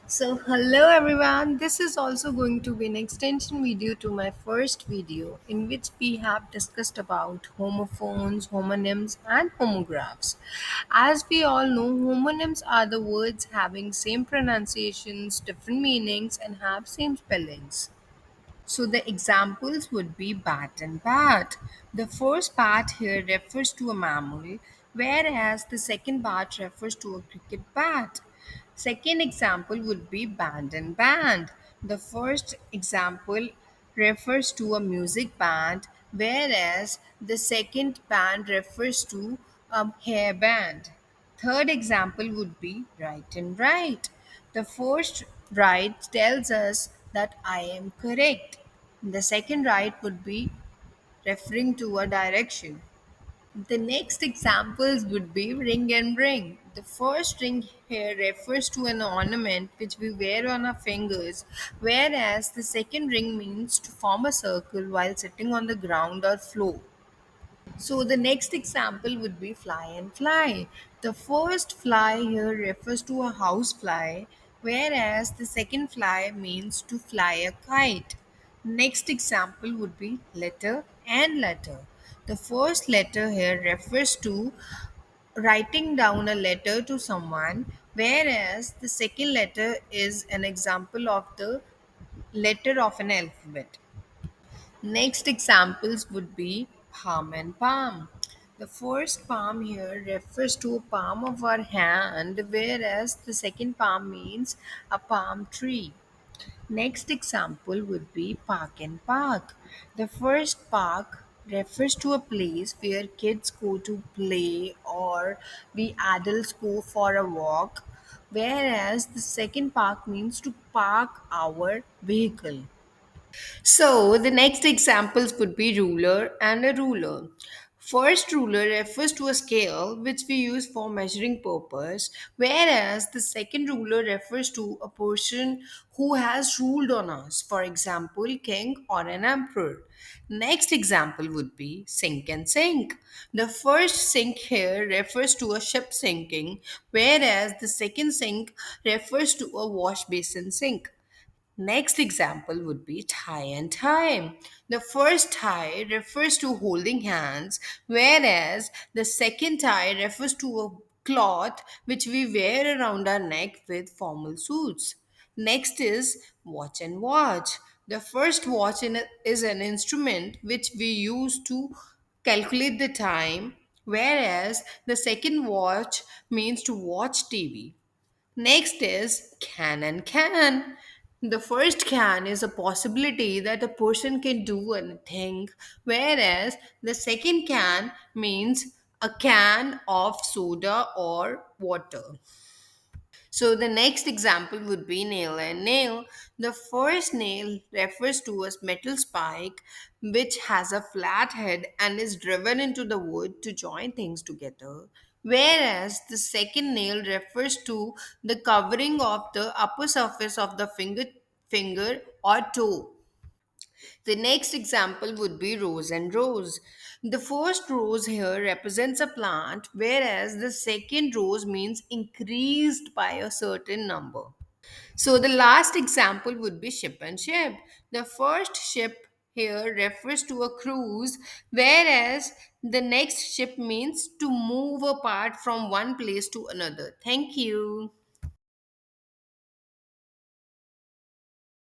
Hello everyone. This is also going to be an extension video to my first video in which we have discussed about homophones, homonyms, and homographs. As we all know, homonyms are the words having same pronunciations, different meanings, and have same spellings. So the examples would be bat and bat. The first bat here refers to a mammal, whereas the second bat refers to a cricket bat. Second example would be band and band. The first example refers to a music band, whereas the second band refers to a hair band. Third example would be right and right. The first right tells us that I am correct. The second right would be referring to a direction. The next examples would be ring and ring. The first ring here refers to an ornament which we wear on our fingers, whereas the second ring means to form a circle while sitting on the ground or floor. So the next example would be fly and fly. The first fly here refers to a house fly, whereas the second fly means to fly a kite. Next example would be letter and letter. The first letter here refers to writing down a letter to someone, whereas the second letter is an example of the letter of an alphabet. Next examples would be palm and palm. The first palm here refers to a palm of our hand, whereas the second palm means a palm tree. Next example would be park and park. The first park refers to a place where kids go to play or we adults go for a walk, whereas the second park means to park our vehicle. So the next examples would be ruler and a ruler. First ruler refers to a scale which we use for measuring purpose, whereas the second ruler refers to a person who has ruled on us, for example, king or an emperor. Next example would be sink and sink. The first sink here refers to a ship sinking, whereas the second sink refers to a wash basin sink. Next example would be tie and tie. The first tie refers to holding hands, whereas the second tie refers to a cloth which we wear around our neck with formal suits. Next is watch and watch. The first watch is an instrument which we use to calculate the time, whereas the second watch means to watch TV. Next is can and can. The first can is a possibility that a person can do anything, whereas the second can means a can of soda or water. So the next example would be nail and nail. The first nail refers to a metal spike which has a flat head and is driven into the wood to join things together. Whereas the second nail refers to the covering of the upper surface of the finger or toe. The next example would be rose and rose. The first rose here represents a plant, whereas the second rose means increased by a certain number. So the last example would be ship and ship. The first ship here refers to a cruise, whereas the next ship means to move apart from one place to another. Thank you.